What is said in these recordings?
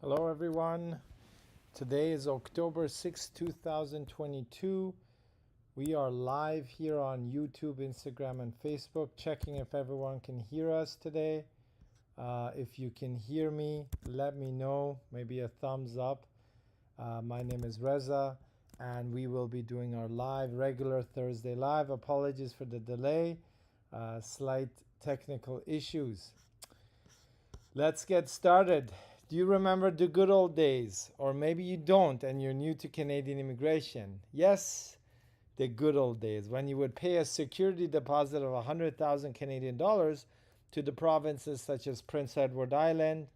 Hello everyone. Today is October 6, 2022. We are live here on YouTube, Instagram, and Facebook, checking if everyone can hear us today. If you can hear me, let me know, maybe a thumbs up. My name is Reza, and we will be doing our regular Thursday live. Apologies for the delay, slight technical issues. Let's get started. Do you remember the good old days? Or maybe you don't and you're new to Canadian immigration. Yes, the good old days when you would pay a security deposit of 100,000 Canadian dollars to the provinces such as Prince Edward Island,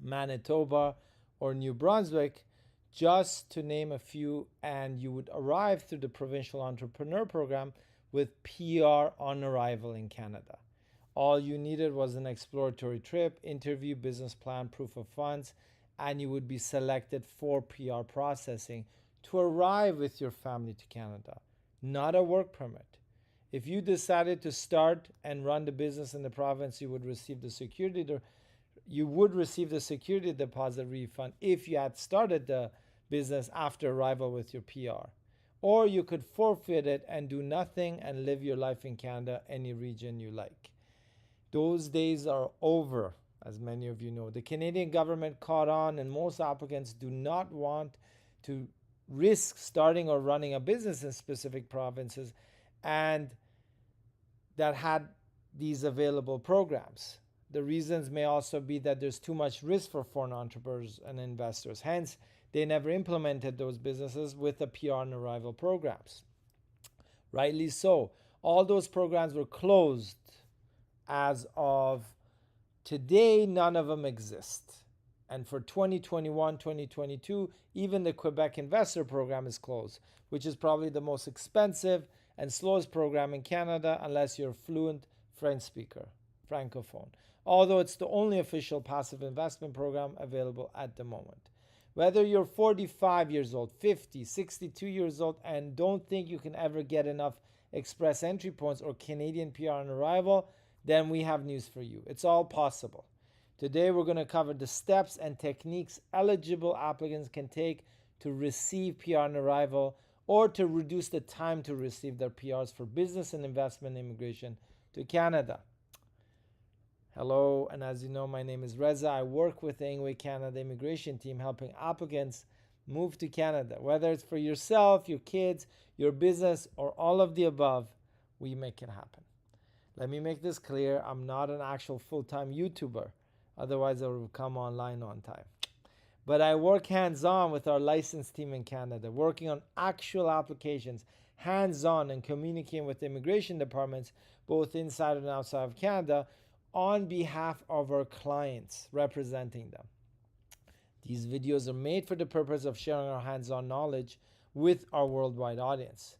Manitoba, or New Brunswick, just to name a few, and you would arrive through the Provincial Entrepreneur Program with PR on arrival in Canada. All you needed was an exploratory trip, interview, business plan, proof of funds, and you would be selected for PR processing to arrive with your family to Canada, not a work permit. If you decided to start and run the business in the province, you would receive the security deposit refund if you had started the business after arrival with your PR. Or you could forfeit it and do nothing and live your life in Canada, any region you like. Those days are over, as many of you know. The Canadian government caught on, and most applicants do not want to risk starting or running a business in specific provinces and that had these available programs. The reasons may also be that there's too much risk for foreign entrepreneurs and investors. Hence, they never implemented those businesses with the PR on arrival programs. Rightly so. All those programs were closed. As of today, none of them exist. And for 2021, 2022, even the Quebec Investor Program is closed, which is probably the most expensive and slowest program in Canada unless you're a fluent French speaker, Francophone. Although it's the only official passive investment program available at the moment. Whether you're 45 years old, 50, 62 years old, and don't think you can ever get enough express entry points or Canadian PR on arrival, then we have news for you. It's all possible. Today we're going to cover the steps and techniques eligible applicants can take to receive PR on arrival or to reduce the time to receive their PRs for business and investment immigration to Canada. Hello, and as you know, my name is Reza. I work with the Ingwe Canada immigration team helping applicants move to Canada. Whether it's for yourself, your kids, your business, or all of the above, we make it happen. Let me make this clear, I'm not an actual full-time YouTuber, otherwise I would come online on time. But I work hands-on with our licensed team in Canada, working on actual applications, hands-on, and communicating with the immigration departments, both inside and outside of Canada, on behalf of our clients, representing them. These videos are made for the purpose of sharing our hands-on knowledge with our worldwide audience.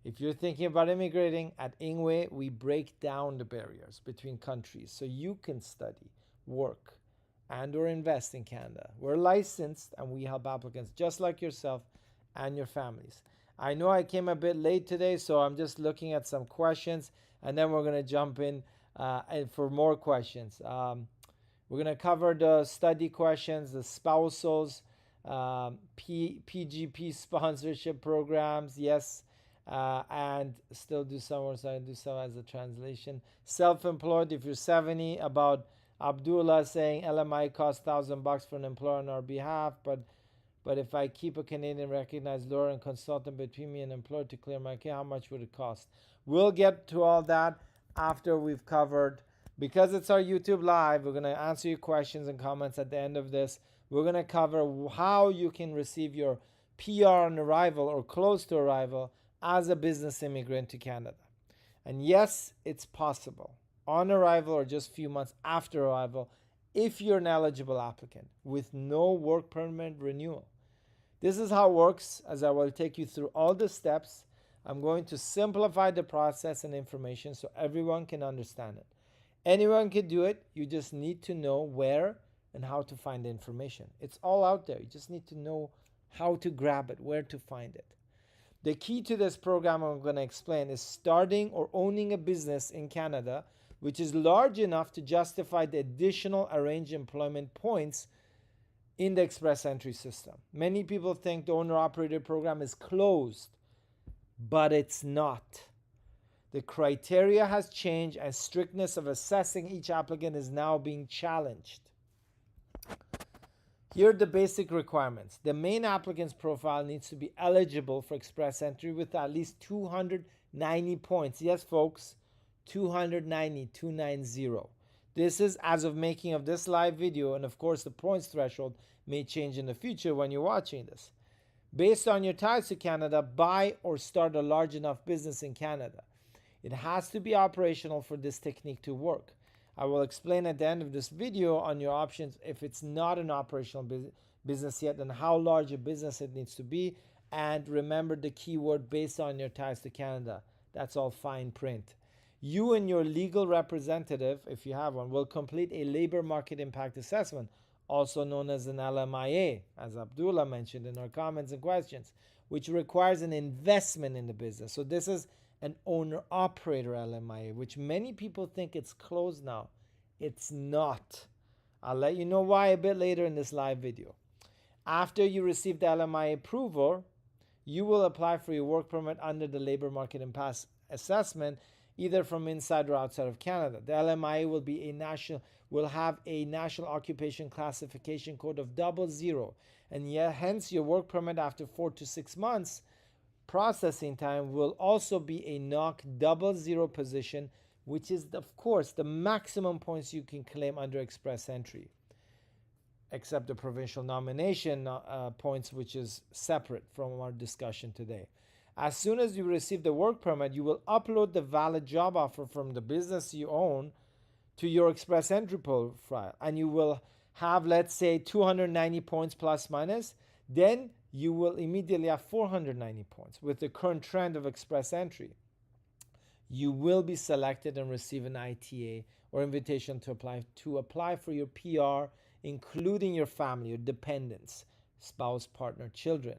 If you're thinking about immigrating, at Ingwe, we break down the barriers between countries so you can study, work, and or invest in Canada. We're licensed and we help applicants just like yourself and your families. I know I came a bit late today, so I'm just looking at some questions and then we're going to jump in for more questions. We're going to cover the study questions, the spousals, PGP sponsorship programs, yes, and still do some more, so I do some as a translation. Self-employed, if you're 70, about Abdullah saying LMIA costs $1,000 for an employer on our behalf, but if I keep a Canadian recognized lawyer and consultant between me and employer to clear my account, how much would it cost? We'll get to all that after we've covered, because it's our YouTube live, we're going to answer your questions and comments at the end of this. We're going to cover how you can receive your PR on arrival or close to arrival as a business immigrant to Canada. And yes, it's possible on arrival or just a few months after arrival if you're an eligible applicant with no work permit renewal. This is how it works, as I will take you through all the steps. I'm going to simplify the process and information so everyone can understand it. Anyone can do it. You just need to know where and how to find the information. It's all out there. You just need to know how to grab it, where to find it. The key to this program I'm going to explain is starting or owning a business in Canada which is large enough to justify the additional arranged employment points in the express entry system. Many people think the owner-operator program is closed, but it's not. The criteria has changed and strictness of assessing each applicant is now being challenged. Here are the basic requirements. The main applicant's profile needs to be eligible for express entry with at least 290 points. Yes, folks, 290. This is as of making of this live video, and of course the points threshold may change in the future when you're watching this. Based on your ties to Canada, buy or start a large enough business in Canada. It has to be operational for this technique to work. I will explain at the end of this video on your options if it's not an operational business yet and how large a business it needs to be. And remember the keyword based on your ties to Canada. That's all fine print. You and your legal representative, if you have one, will complete a labor market impact assessment, also known as an LMIA, as Abdullah mentioned in our comments and questions, which requires an investment in the business. So this is an owner-operator LMIA, which many people think it's closed now. It's not. I'll let you know why a bit later in this live video. After you receive the LMIA approval, you will apply for your work permit under the labor market impact assessment, either from inside or outside of Canada. The LMIA will have a national occupation classification code of 00, and hence your work permit after 4 to 6 months processing time will also be a NOC 00 position, which is of course the maximum points you can claim under express entry, except the provincial nomination points, which is separate from our discussion today. As soon as you receive the work permit, you will upload the valid job offer from the business you own to your express entry profile, and you will have, let's say, 290 points plus minus. Then you will immediately have 490 points. With the current trend of express entry, you will be selected and receive an ITA or invitation to apply for your PR, including your family, your dependents, spouse, partner, children.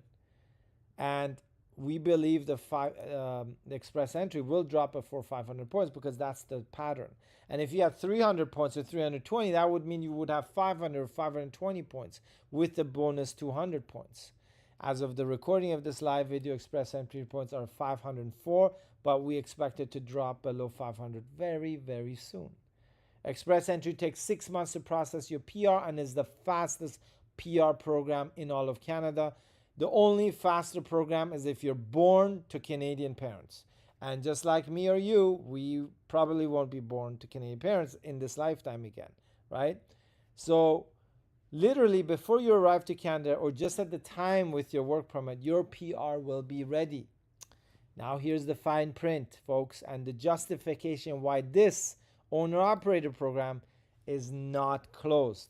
And we believe the express entry will drop before 500 points because that's the pattern. And if you have 300 points or 320, that would mean you would have 500 or 520 points with the bonus 200 points. As of the recording of this live video, express entry points are 504, but we expect it to drop below 500 very, very soon. Express entry takes 6 months to process your PR and is the fastest PR program in all of Canada. The only faster program is if you're born to Canadian parents. And just like me or you, we probably won't be born to Canadian parents in this lifetime again, right? So literally before you arrive to Canada or just at the time with your work permit, your PR will be ready. Now here's the fine print, folks, and the justification why this owner-operator program is not closed.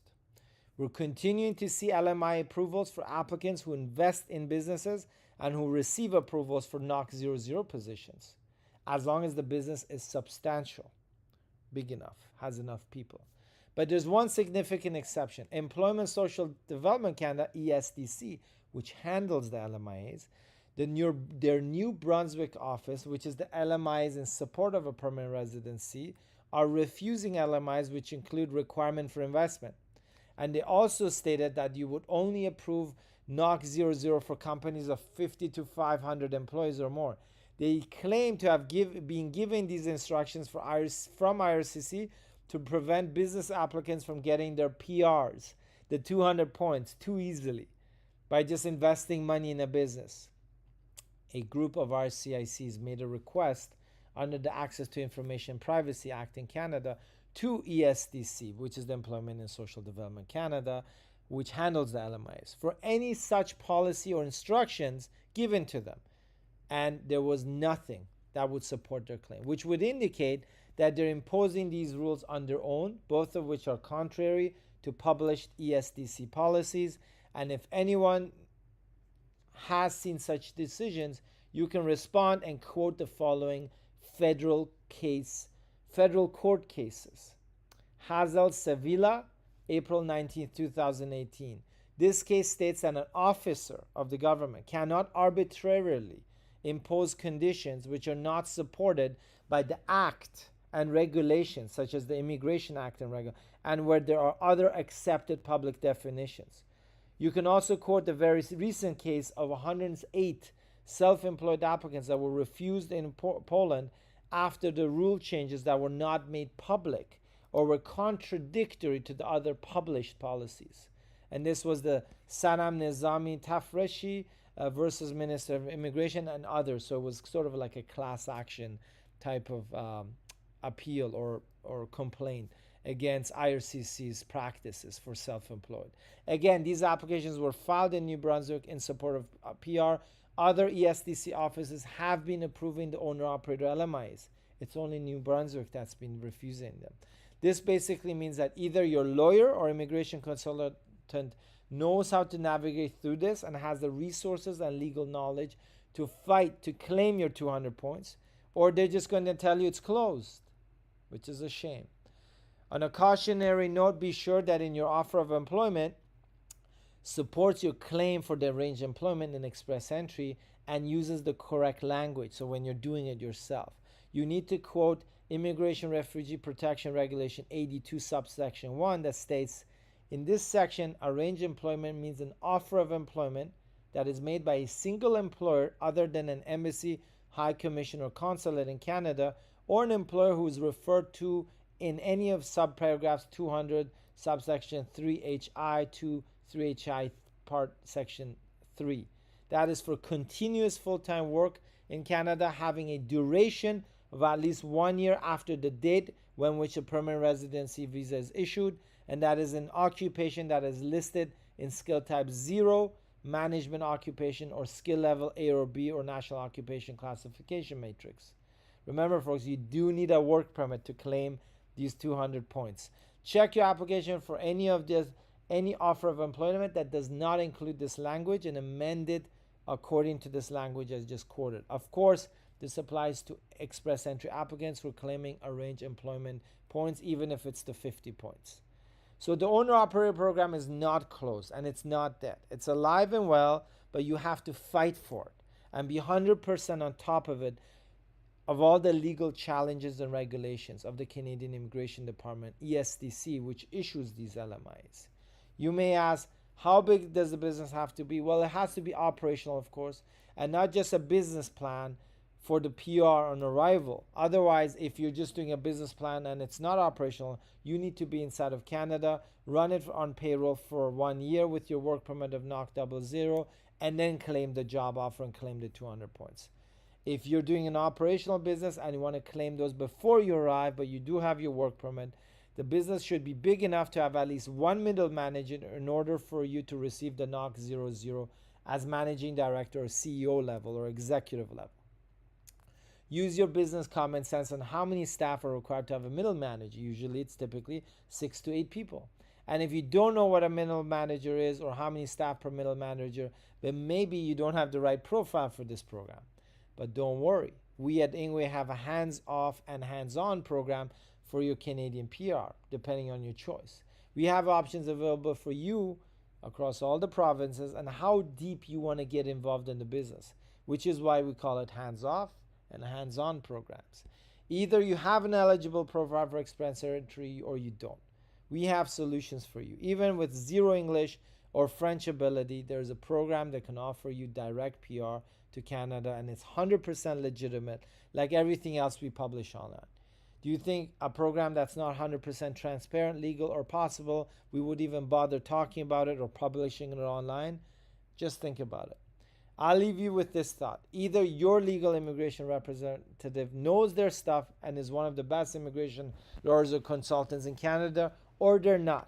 We're continuing to see LMI approvals for applicants who invest in businesses and who receive approvals for NOC 00 positions, as long as the business is substantial, big enough, has enough people. But there's one significant exception. Employment Social Development Canada, ESDC, which handles the LMIAs, their New Brunswick office, which is the LMIs in support of a permanent residency, are refusing LMIs which include requirement for investment. And they also stated that you would only approve NOC 00 for companies of 50 to 500 employees or more. They claim to have been given these instructions from IRCC to prevent business applicants from getting their PRs, the 200 points, too easily by just investing money in a business. A group of RCICs made a request under the Access to Information Privacy Act in Canada to ESDC, which is the Employment and Social Development Canada, which handles the LMIs, for any such policy or instructions given to them. And there was nothing that would support their claim, which would indicate that they're imposing these rules on their own, both of which are contrary to published ESDC policies. And if anyone has seen such decisions, you can respond and quote the following federal court cases. Hazel Sevilla, April 19, 2018. This case states that an officer of the government cannot arbitrarily impose conditions which are not supported by the Act and regulations, such as the Immigration Act and where there are other accepted public definitions. You can also quote the very recent case of 108 self-employed applicants that were refused in Poland after the rule changes that were not made public or were contradictory to the other published policies. And this was the Sanam Nizami Tafreshi versus Minister of Immigration and others. So it was sort of like a class action type of appeal or complaint against IRCC's practices for self-employed. Again, these applications were filed in New Brunswick in support of PR. Other ESDC offices have been approving the owner-operator LMIAs. It's only New Brunswick that's been refusing them. This basically means that either your lawyer or immigration consultant knows how to navigate through this and has the resources and legal knowledge to fight to claim your 200 points, or they're just going to tell you it's closed, which is a shame. On a cautionary note, be sure that in your offer of employment supports your claim for the arranged employment in express entry and uses the correct language. So when you're doing it yourself, you need to quote Immigration Refugee Protection Regulation 82 subsection 1 that states, in this section, arranged employment means an offer of employment that is made by a single employer other than an embassy, high commission, or consulate in Canada, or an employer who is referred to in any of subparagraphs 200 subsection 3HI to 3HI part section 3. That is for continuous full-time work in Canada having a duration of at least 1 year after the date when which a permanent residency visa is issued, and that is an occupation that is listed in skill type 0, management occupation, or skill level A or B, or national occupation classification matrix. Remember, folks, you do need a work permit to claim these 200 points. Check your application for any offer of employment that does not include this language and amend it according to this language as just quoted. Of course, this applies to express entry applicants who are claiming arranged employment points, even if it's the 50 points. So the owner-operator program is not closed and it's not dead. It's alive and well, but you have to fight for it and be 100% on top of it, of all the legal challenges and regulations of the Canadian Immigration Department, ESDC, which issues these LMIs. You may ask, how big does the business have to be? Well, it has to be operational, of course, and not just a business plan for the PR on arrival. Otherwise, if you're just doing a business plan and it's not operational, you need to be inside of Canada, run it on payroll for 1 year with your work permit of NOC 00, and then claim the job offer and claim the 200 points. If you're doing an operational business and you want to claim those before you arrive, but you do have your work permit, the business should be big enough to have at least one middle manager in order for you to receive the NOC 00 as managing director or CEO level or executive level. Use your business common sense on how many staff are required to have a middle manager. Usually it's typically 6 to 8 people. And if you don't know what a middle manager is or how many staff per middle manager, then maybe you don't have the right profile for this program. But don't worry, we at Ingwe have a hands-off and hands-on program for your Canadian PR, depending on your choice. We have options available for you across all the provinces and how deep you want to get involved in the business, which is why we call it hands-off and hands-on programs. Either you have an eligible profile for express entry or you don't. We have solutions for you. Even with zero English or French ability, there's a program that can offer you direct PR to Canada, and it's 100% legitimate, like everything else we publish online. Do you think a program that's not 100% transparent, legal, or possible, we would even bother talking about it or publishing it online? Just think about it. I'll leave you with this thought. Either your legal immigration representative knows their stuff and is one of the best immigration lawyers or consultants in Canada, or they're not.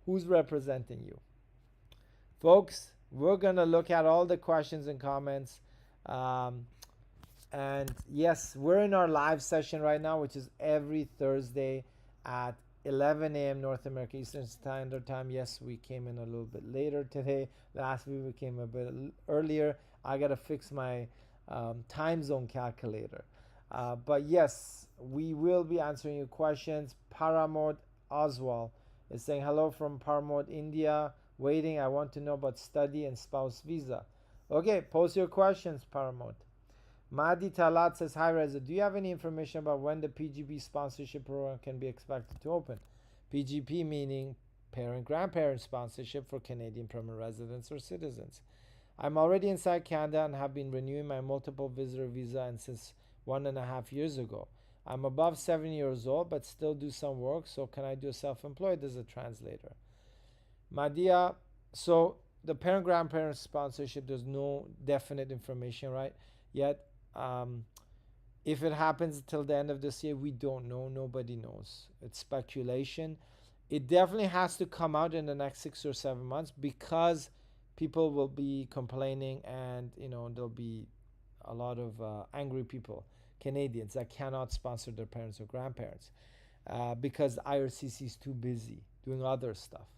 Who's representing you? Folks, we're going to look at all the questions and comments. And yes, we're in our live session right now, which is every Thursday at 11 a.m. North America Eastern Standard Time. Yes, we came in a little bit later today. Last week we came a bit earlier. I got to fix my time zone calculator. But yes, we will be answering your questions. Paramod Oswald is saying, hello from Paramod, India. Waiting, I want to know about study and spouse visa. Okay, post your questions, Paramod. Madi Talat says, hi Reza, do you have any information about when the PGP sponsorship program can be expected to open? PGP meaning parent-grandparent sponsorship for Canadian permanent residents or citizens. I'm already inside Canada and have been renewing my multiple visitor visa and since 1.5 years ago. I'm above 7 years old but still do some work, so can I do self-employed as a translator? Madia, so the parent-grandparent sponsorship, there's no definite information right yet. If it happens till the end of this year, we don't know. Nobody knows. It's speculation. It definitely has to come out in the next 6 or 7 months because people will be complaining and there'll be a lot of angry people, Canadians, that cannot sponsor their parents or grandparents because the IRCC is too busy doing other stuff.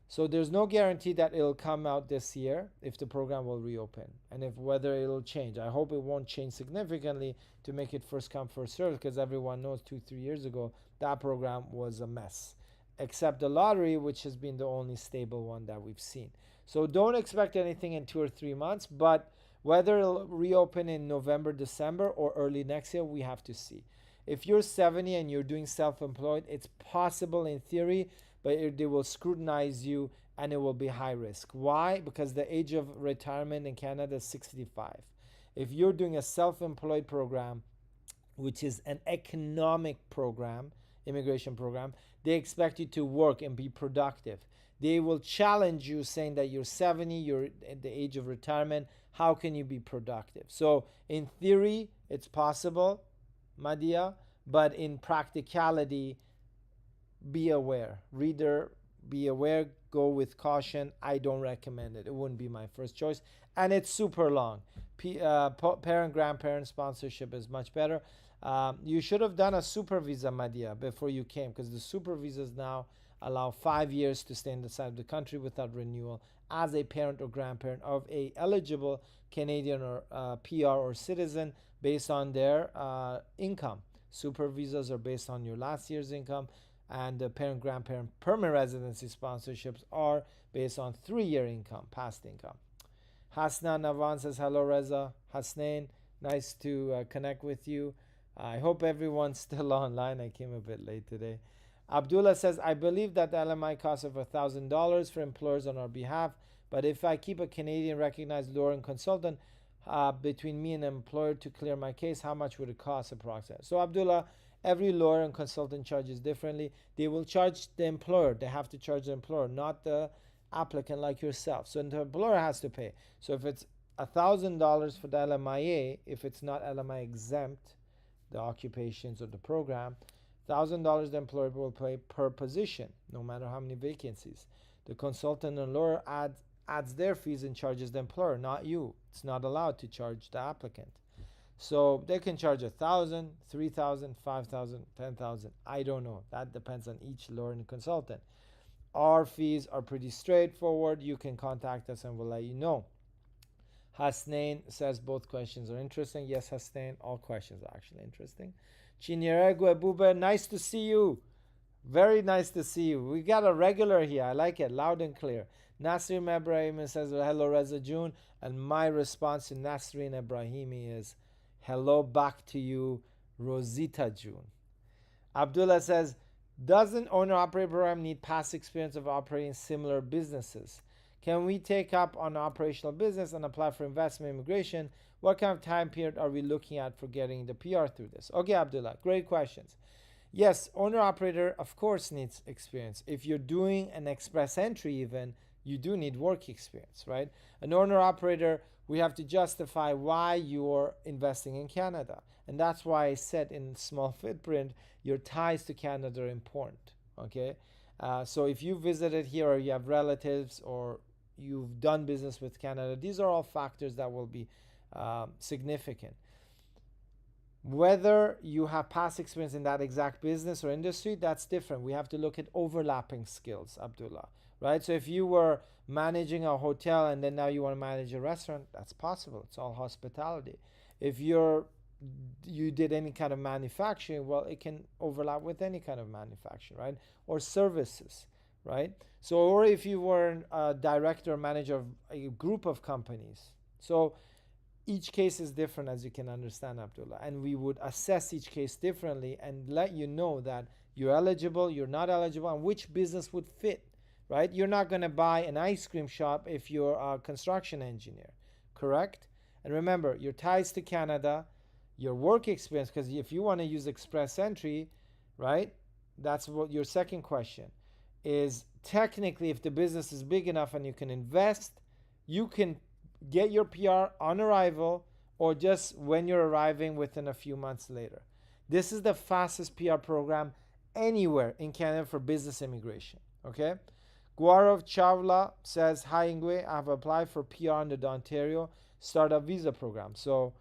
So there's no guarantee that it'll come out this year if the program will reopen and if whether it'll change. I hope it won't change significantly to make it first come first serve, because everyone knows 2-3 years ago that program was a mess, except the lottery, which has been the only stable one that we've seen. So don't expect anything in 2 or 3 months, but whether it'll reopen in November, December, or early next year, we have to see. If you're 70 and you're doing self-employed, it's possible in theory, but they will scrutinize you and it will be high risk. Why? Because the age of retirement in Canada is 65. If you're doing a self-employed program, which is an economic program, immigration program, they expect you to work and be productive. They will challenge you saying that you're 70, you're at the age of retirement, how can you be productive? So in theory, it's possible, Madia, but in practicality, be aware. Reader, be aware, go with caution. I don't recommend it. It wouldn't be my first choice. And it's super long. Parent-grandparent sponsorship is much better. You should have done a super visa, Madia, before you came, because the super visas now allow 5 years to stay inside of the country without renewal as a parent or grandparent of a eligible Canadian or PR or citizen based on their income. Super visas are based on your last year's income, and the parent-grandparent permanent residency sponsorships are based on 3-year income, past income. Hasnan Navan says, hello Reza. Hasnain, nice to connect with you. I hope everyone's still online. I came a bit late today. Abdullah says, I believe that the LMI costs of $1,000 for employers on our behalf, but if I keep a Canadian recognized lawyer and consultant between me and an employer to clear my case, how much would it cost approximately? So Abdullah, every lawyer and consultant charges differently. They will charge the employer. They have to charge the employer, not the applicant like yourself. So the employer has to pay. So if it's $1,000 for the LMIA, if it's not LMI exempt, the occupations or the program, $1,000 the employer will pay per position, no matter how many vacancies. The consultant and lawyer adds their fees and charges the employer, not you. It's not allowed to charge the applicant. So they can charge $1,000, $3,000, $5,000, $10,000. I don't know. That depends on each lawyer and consultant. Our fees are pretty straightforward. You can contact us and we'll let you know. Hasnain says both questions are interesting. Yes, Hasnain, all questions are actually interesting. Chinyeregu Ebube, nice to see you. Very nice to see you. We got a regular here. I like it, loud and clear. Nasrin Ibrahimi says, hello Reza June. And my response to Nasrin Ibrahimi is, hello back to you, Rosita June. Abdullah says, doesn't owner-operator program need past experience of operating similar businesses? Can we take up an operational business and apply for investment immigration? What kind of time period are we looking at for getting the PR through this? Okay, Abdullah, great questions. Yes, owner-operator, of course, needs experience. If you're doing an express entry even, you do need work experience, right? An owner-operator, we have to justify why you're investing in Canada. And that's why I said in small footprint, your ties to Canada are important, okay? So if you visited here or you have relatives or you've done business with Canada, these are all factors that will be significant. Whether you have past experience in that exact business or industry, that's different. We have to look at overlapping skills, Abdullah, right? So if you were managing a hotel and then now you want to manage a restaurant, that's possible. It's all hospitality. If you did any kind of manufacturing, well, it can overlap with any kind of manufacturing, right? Or services, right? So, or if you were a director or manager of a group of companies. So each case is different, as you can understand, Abdullah. And we would assess each case differently and let you know that you're eligible, you're not eligible, and which business would fit. right? You're not going to buy an ice cream shop if you're a construction engineer, correct? And remember, your ties to Canada, your work experience, because if you want to use express entry, right, that's what your second question is. Technically, if the business is big enough and you can invest, you can get your PR on arrival or just when you're arriving within a few months later. This is the fastest PR program anywhere in Canada for business immigration, okay? Gaurav Chawla says, hi Ingwe, I have applied for PR under the Ontario Startup Visa Program. So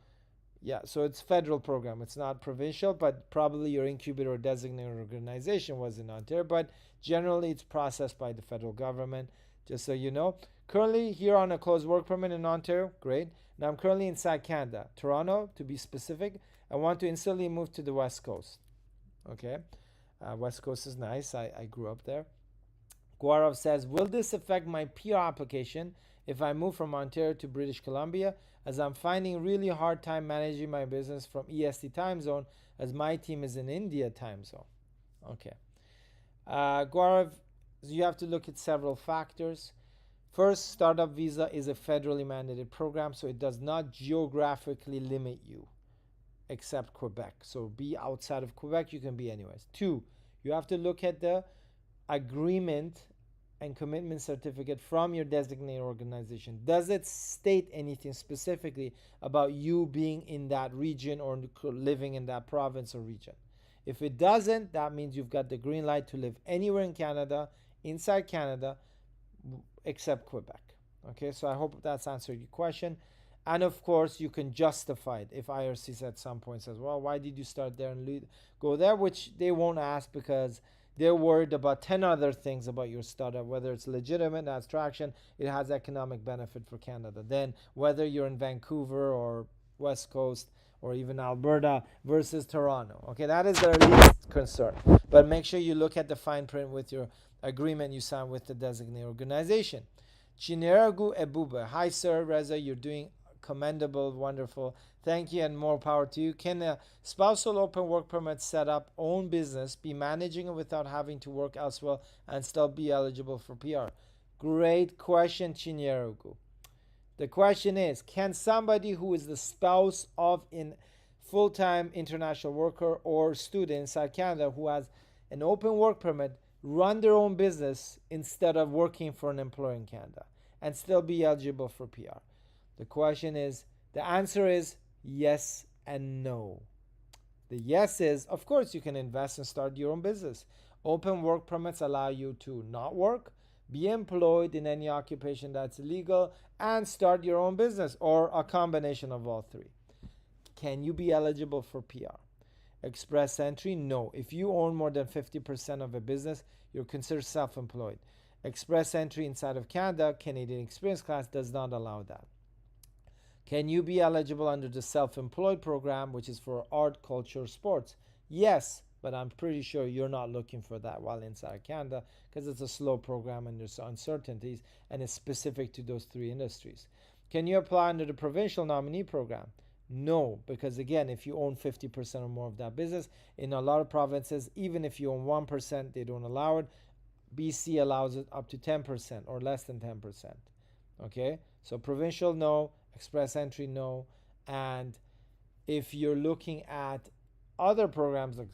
yeah, so it's federal program. It's not provincial, but probably your incubator or designated organization was in Ontario. But generally, it's processed by the federal government, just so you know. Currently here on a closed work permit in Ontario. Great. Now I'm currently inside Canada, Toronto, to be specific. I want to instantly move to the West Coast. Okay. West Coast is nice. I grew up there. Gaurav says, will this affect my PR application if I move from Ontario to British Columbia, as I'm finding really hard time managing my business from EST time zone as my team is in India time zone? Okay. Gaurav, you have to look at several factors. First, startup visa is a federally mandated program, so it does not geographically limit you except Quebec. So be outside of Quebec, you can be anywhere. Two, you have to look at the agreement and commitment certificate from your designated organization. Does it state anything specifically about you being in that region or living in that province or region? If it doesn't, that means you've got the green light to live anywhere in Canada, inside Canada, except Quebec. Okay, so I hope that's answered your question. And of course, you can justify it if IRCC at some point says, well, why did you start there and go there? Which they won't ask because they're worried about 10 other things about your startup, whether it's legitimate, has traction, it has economic benefit for Canada. Then whether you're in Vancouver or West Coast or even Alberta versus Toronto. Okay, that is their least concern. But make sure you look at the fine print with your agreement you signed with the designated organization. Chineragu Ebube. Hi, sir. Reza, you're doing commendable, wonderful. Thank you and more power to you. Can a spousal open work permit set up own business, be managing it without having to work elsewhere and still be eligible for PR? Great question, Chineragu. The question is, can somebody who is the spouse of a full-time international worker or student inside Canada who has an open work permit run their own business instead of working for an employer in Canada and still be eligible for PR? The question is, the answer is yes and no. The yes is, of course, you can invest and start your own business. Open work permits allow you to not work, be employed in any occupation that's legal, and start your own business, or a combination of all three. Can you be eligible for PR? Express entry, no. If you own more than 50% of a business, you're considered self-employed. Express entry inside of Canada, Canadian Experience Class, does not allow that. Can you be eligible under the self-employed program, which is for art, culture, sports? Yes, but I'm pretty sure you're not looking for that while inside Canada because it's a slow program and there's uncertainties and it's specific to those three industries. Can you apply under the provincial nominee program? No, because again, if you own 50% or more of that business, in a lot of provinces, even if you own 1%, they don't allow it. BC allows it up to 10% or less than 10%. Okay, so provincial, no. Express entry, no. And if you're looking at other programs like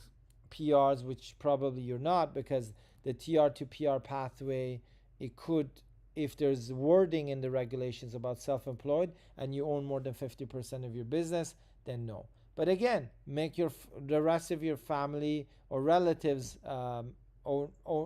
PRs, which probably you're not, because the TR to PR pathway, it could, if there's wording in the regulations about self-employed and you own more than 50% of your business, then no. But again, make the rest of your family or relatives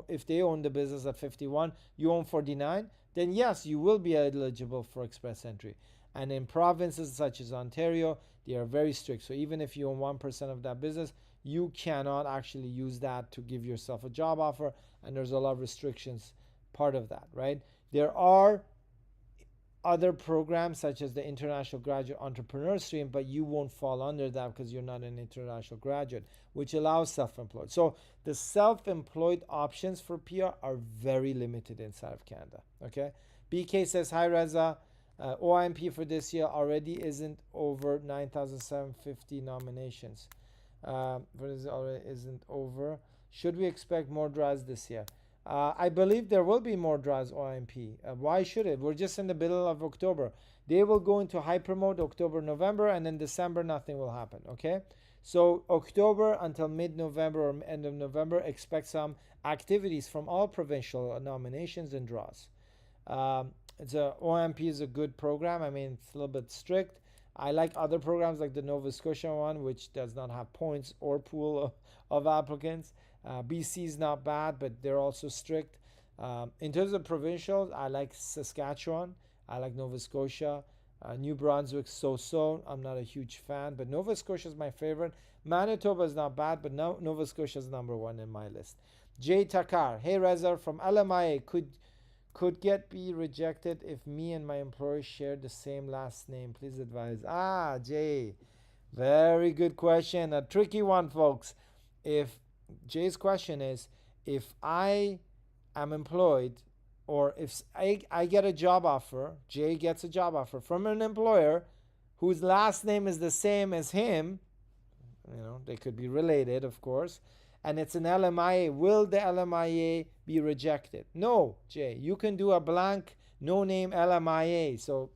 if they own the business at 51, you own 49, then yes, you will be eligible for express entry. And in provinces such as Ontario, they are very strict. So even if you own 1% of that business, you cannot actually use that to give yourself a job offer. And there's a lot of restrictions part of that, right? There are other programs such as the International Graduate Entrepreneur Stream, but you won't fall under that because you're not an international graduate, which allows self-employed. So the self-employed options for PR are very limited inside of Canada, okay? BK says, hi Reza, OIMP for this year already isn't over 9,750 nominations. For this already isn't over. Should we expect more draws this year? I believe there will be more draws OIMP. Why should it? We're just in the middle of October. They will go into hyper mode October, November, and then December nothing will happen. Okay, so October until mid-November or end of November, expect some activities from all provincial nominations and draws. OIMP is a good program. I mean, it's a little bit strict. I like other programs like the Nova Scotia one, which does not have points or pool of applicants. BC is not bad, but they're also strict. In terms of provincials, I like Saskatchewan. I like Nova Scotia. New Brunswick, so-so. I'm not a huge fan, but Nova Scotia is my favorite. Manitoba is not bad, but Nova Scotia is number one in my list. Jay Takar. Hey, Reza from LMIA. Could be rejected if me and my employer share the same last name? Please advise. Jay. Very good question. A tricky one, folks. If Jay's question is, if I am employed, or if I get a job offer, Jay gets a job offer from an employer whose last name is the same as him, they could be related, of course, and it's an LMIA, will the LMIA be rejected? No, Jay, you can do a blank, no name LMIA. So,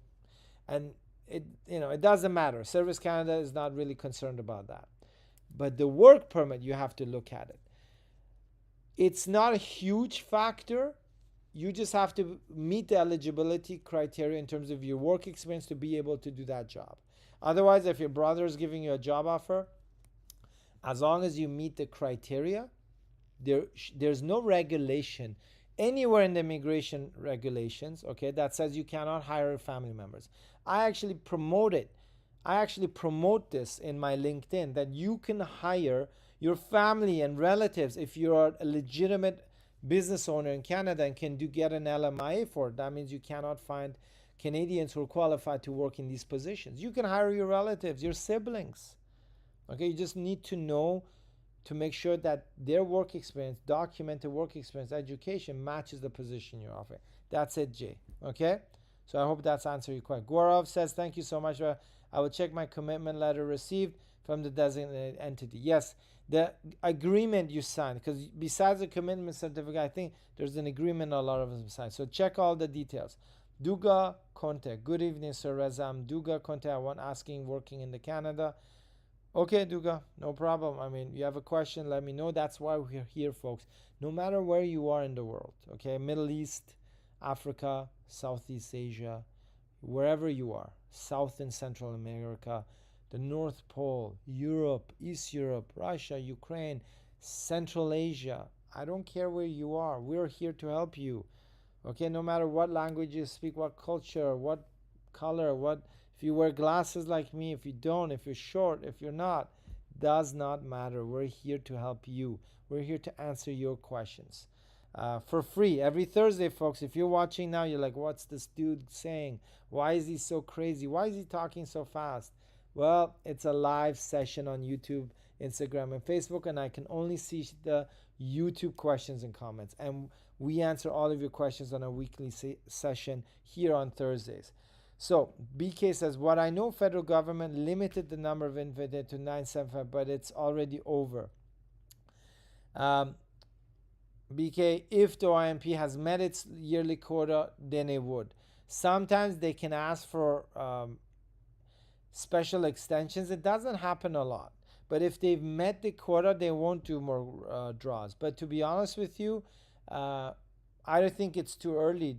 and it doesn't matter. Service Canada is not really concerned about that. But the work permit, you have to look at it. It's not a huge factor. You just have to meet the eligibility criteria in terms of your work experience to be able to do that job. Otherwise, if your brother is giving you a job offer, as long as you meet the criteria, there's no regulation anywhere in the immigration regulations, okay, that says you cannot hire family members. I actually promote this in my LinkedIn, that you can hire your family and relatives if you're a legitimate business owner in Canada and can get an LMIA for it. That means you cannot find Canadians who are qualified to work in these positions. You can hire your relatives, your siblings. Okay, you just need to know to make sure that their work experience, documented work experience, education matches the position you're offering. That's it, Jay. Okay? So I hope that's answered your question. Gaurav says, thank you so much. I will check my commitment letter received from the designated entity. Yes, the agreement you signed, because besides the commitment certificate, I think there's an agreement a lot of them signed. So check all the details. Duga Conte. Good evening, Sir Reza. I'm Duga Conte. I want asking working in the Canada. Okay, Duga, no problem. I mean, you have a question, let me know. That's why we're here, folks. No matter where you are in the world, okay, Middle East, Africa, Southeast Asia, wherever you are, South and Central America, the North Pole, Europe, East Europe, Russia, Ukraine, Central Asia. I don't care where you are. We're here to help you. Okay, no matter what language you speak, what culture, what color, if you wear glasses like me, if you don't, if you're short, if you're not, does not matter. We're here to help you. We're here to answer your questions for free every Thursday, folks. If you're watching now, you're like, what's this dude saying? Why is he so crazy? Why is he talking so fast? Well, it's a live session on YouTube, Instagram, and Facebook, and I can only see the YouTube questions and comments. And we answer all of your questions on a weekly session here on Thursdays. So BK says, what I know, federal government limited the number of invalids to 975, but it's already over. BK, if the OIMP has met its yearly quota, then it would. Sometimes they can ask for special extensions. It doesn't happen a lot. But if they've met the quota, they won't do more draws. But to be honest with you, I think it's too early.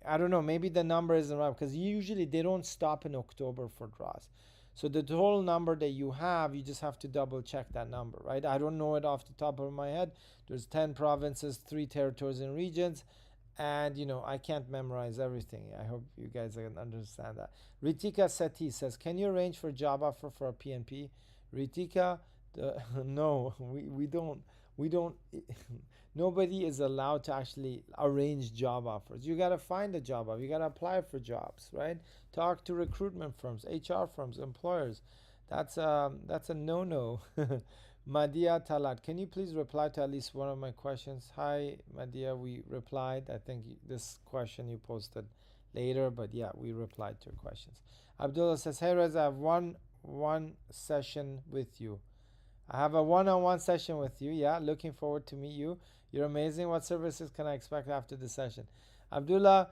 I don't know, maybe the number isn't right, because usually they don't stop in October for draws. So the total number that you have, you just have to double check that number, right? I don't know it off the top of my head. There's 10 provinces, 3 territories and regions, and I can't memorize everything. I hope you guys can understand that. Ritika Seti says, can you arrange for job offer for a PNP? Ritika, no, we don't. Nobody is allowed to actually arrange job offers. You got to find a job offer. You got to apply for jobs, right? Talk to recruitment firms, HR firms, employers. That's a no-no. Madia Talat, can you please reply to at least one of my questions? Hi, Madia, we replied. I think this question you posted later, but yeah, we replied to your questions. Abdullah says, hey Reza, I have one session with you. I have a one-on-one session with you. Yeah, looking forward to meet you. You're amazing. What services can I expect after the session? Abdullah,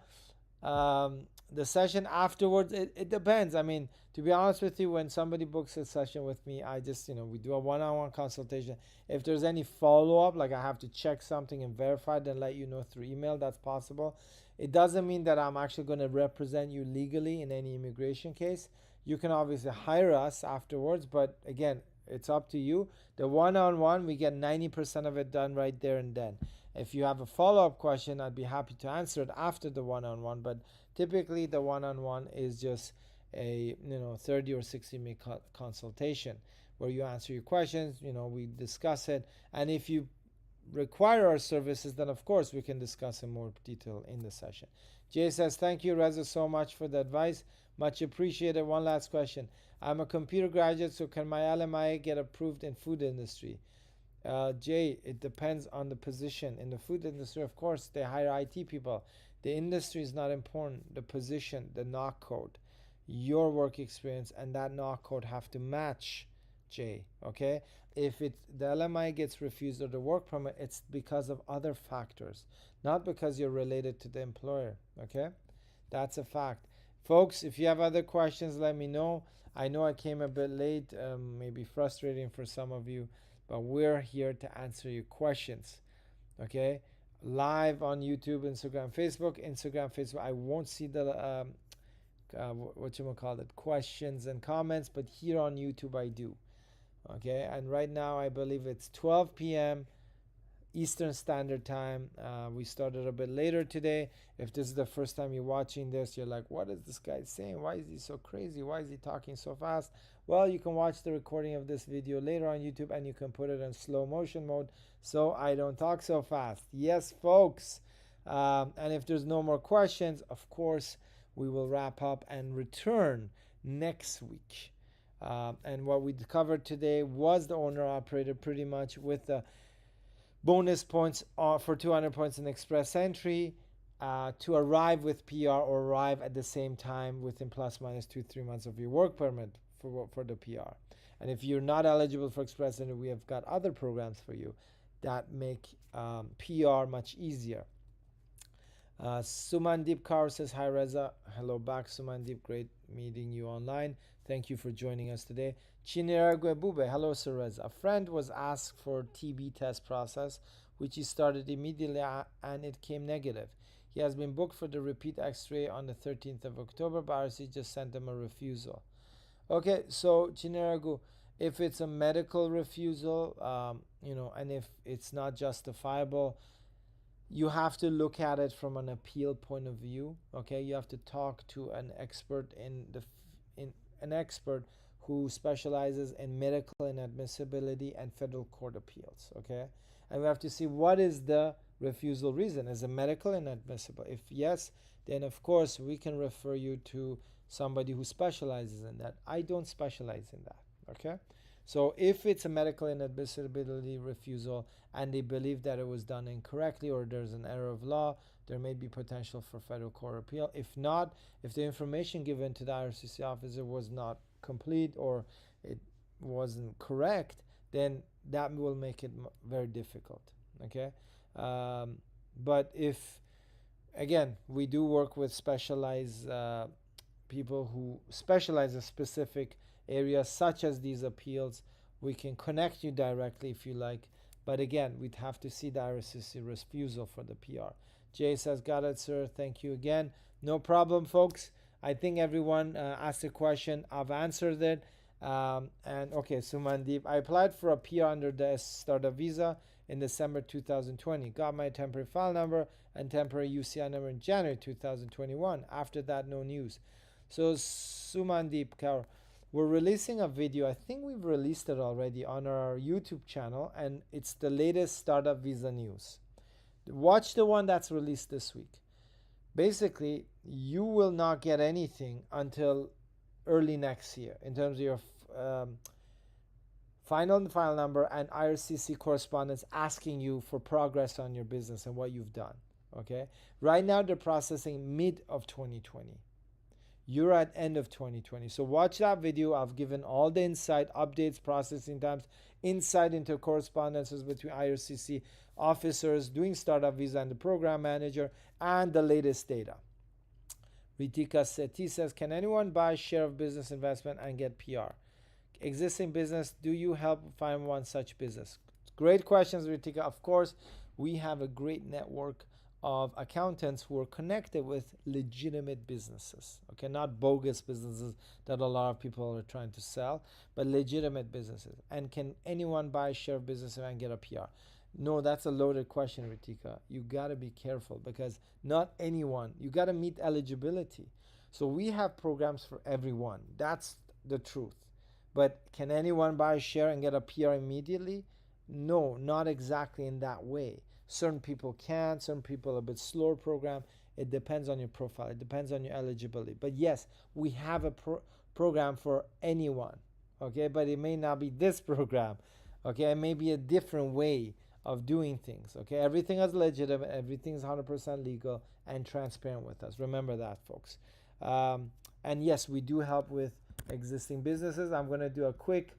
the session afterwards, it depends. I mean, to be honest with you, when somebody books a session with me, I just, we do a one-on-one consultation. If there's any follow-up, like I have to check something and verify, then let you know through email. That's possible. It doesn't mean that I'm actually going to represent you legally in any immigration case. You can obviously hire us afterwards, but again, it's up to you. The one-on-one, we get 90% of it done right there and then. If you have a follow-up question, I'd be happy to answer it after the one-on-one, but typically the one-on-one is just a 30 or 60 minute consultation where you answer your questions, we discuss it, and if you require our services, then of course we can discuss in more detail in the session. Jay says, thank you, Reza, so much for the advice. Much appreciated. One last question. I'm a computer graduate, so can my LMIA get approved in food industry? Jay, it depends on the position. In the food industry, of course, they hire IT people. The industry is not important. The position, the knock code, your work experience, and that knock code have to match, Jay, okay? If the LMI gets refused or the work permit, it's because of other factors, not because you're related to the employer, okay? That's a fact. Folks, if you have other questions, let me know. I know I came a bit late, maybe frustrating for some of you, but we're here to answer your questions, okay? Live on YouTube, Instagram, Facebook. I won't see the questions and comments, but here on YouTube I do. Okay, and right now I believe it's 12 p.m. Eastern Standard Time. We started a bit later today. If this is the first time you're watching this, you're like, what is this guy saying? Why is he so crazy? Why is he talking so fast? Well, you can watch the recording of this video later on YouTube, and you can put it in slow motion mode so I don't talk so fast. Yes, folks. And if there's no more questions, of course, we will wrap up and return next week. And what we covered today was the owner-operator, pretty much, with the bonus points for 200 points in express entry to arrive with PR or arrive at the same time within plus minus 2-3 months of your work permit for the PR. And if you're not eligible for express entry, we have got other programs for you that make PR much easier. Sumandeep Kaur says, hi Reza. Hello back, Sumandeep. Great meeting you online. Thank you for joining us today. Chiniragwe Bube, hello Sir Reza. A friend was asked for TB test process, which he started immediately and it came negative. He has been booked for the repeat x-ray on the 13th of October, but IRCC just sent him a refusal. Okay, so Chiniragu, if it's a medical refusal, and if it's not justifiable, you have to look at it from an appeal point of view. Okay, you have to talk to an expert an expert who specializes in medical inadmissibility and federal court appeals. Okay, and we have to see what is the refusal reason. Is it medical inadmissible? If yes, then of course we can refer you to somebody who specializes in that. I don't specialize in that. Okay, so if it's a medical inadmissibility refusal and they believe that it was done incorrectly or there's an error of law, there may be potential for federal court appeal. If not, if the information given to the IRCC officer was not complete or it wasn't correct, then that will make it very difficult. Okay, but if, again, we do work with specialized people who specialize in specific areas such as these appeals, we can connect you directly if you like, but again, we'd have to see the IRCC refusal for the PR. Jay says, got it, sir. Thank you again. No problem, folks. I think everyone asked a question. I've answered it. And okay, Sumandeep, I applied for a PR under the startup visa in December 2020. Got my temporary file number and temporary UCI number in January 2021. After that, no news. So Sumandeep Kaur, we're releasing a video. I think we've released it already on our YouTube channel, and it's the latest startup visa news. Watch the one that's released this week. Basically, you will not get anything until early next year in terms of your final file number and IRCC correspondence asking you for progress on your business and what you've done. Okay, right now they're processing mid of 2020. You're at end of 2020. So watch that video. I've given all the insight, updates, processing times, insight into correspondences between IRCC officers doing startup visa and the program manager, and the latest data. Ritika Sethi says, can anyone buy share of business investment and get PR? Existing business, do you help find one such business? Great questions, Ritika. Of course, we have a great network of accountants who are connected with legitimate businesses, okay, not bogus businesses that a lot of people are trying to sell, but legitimate businesses. And can anyone buy a share of business and get a PR? No, that's a loaded question, Ritika. You got to be careful because not anyone, you got to meet eligibility. So we have programs for everyone. That's the truth. But can anyone buy a share and get a PR immediately? No, not exactly in that way. Certain people can, certain people are a bit slower program. It depends on your profile. It depends on your eligibility. But yes, we have a program for anyone, okay? But it may not be this program, okay? It may be a different way of doing things, okay? Everything is legitimate, everything is 100% legal and transparent with us. Remember that, folks. And yes, we do help with existing businesses. I'm going to do a quick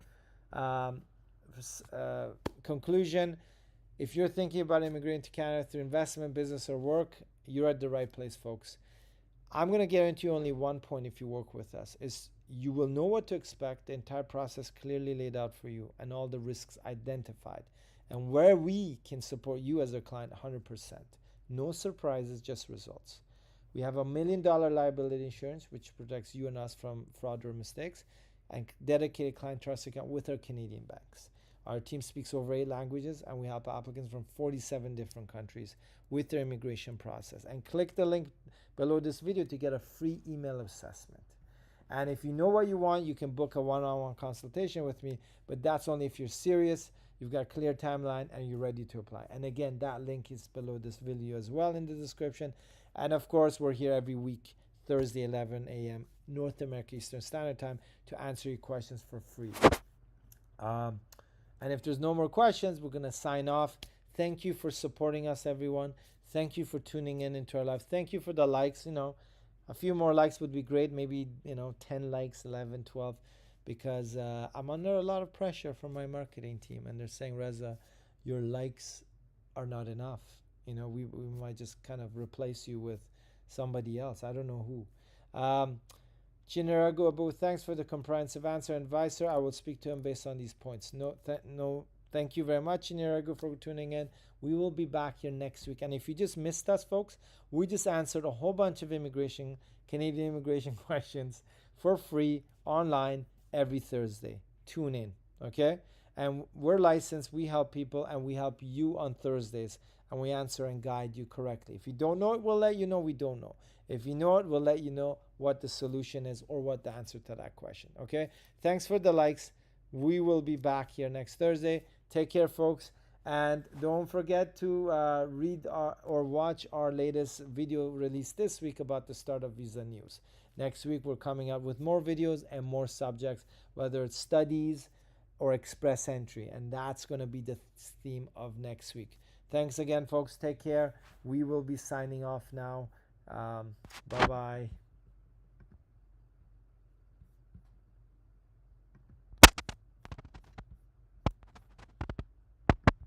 conclusion. If you're thinking about immigrating to Canada through investment, business, or work, you're at the right place, folks. I'm going to guarantee you only one point if you work with us is you will know what to expect, the entire process clearly laid out for you, and all the risks identified, and where we can support you as a client 100%. No surprises, just results. We have $1 million liability insurance, which protects you and us from fraud or mistakes, and dedicated client trust account with our Canadian banks. Our team speaks over 8 languages, and we help applicants from 47 different countries with their immigration process. And click the link below this video to get a free email assessment. And if you know what you want, you can book a one-on-one consultation with me, but that's only if you're serious, you've got a clear timeline, and you're ready to apply. And again, that link is below this video as well in the description. And of course, we're here every week, Thursday, 11 a.m. North America Eastern Standard Time to answer your questions for free. And if there's no more questions, we're going to sign off. Thank you for supporting us, everyone. Thank you for tuning in into our live. Thank you for the likes. A few more likes would be great. Maybe, 10 likes, 11, 12, because I'm under a lot of pressure from my marketing team. And they're saying, Reza, your likes are not enough. We might just kind of replace you with somebody else. I don't know who. Chineragu Abu, thanks for the comprehensive answer and advice, sir. I will speak to him based on these points. Thank you very much, Chineragu, for tuning in. We will be back here next week. And if you just missed us, folks, we just answered a whole bunch of Canadian immigration questions for free online every Thursday. Tune in, okay? And we're licensed, we help people, and we help you on Thursdays, and we answer and guide you correctly. If you don't know it, we'll let you know we don't know. If you know it, we'll let you know what the solution is or what the answer to that question, okay? Thanks for the likes. We will be back here next Thursday. Take care, folks. And don't forget to read or watch our latest video released this week about the startup visa news. Next week, we're coming out with more videos and more subjects, whether it's studies or express entry. And that's going to be the theme of next week. Thanks again, folks. Take care. We will be signing off now. Bye-bye.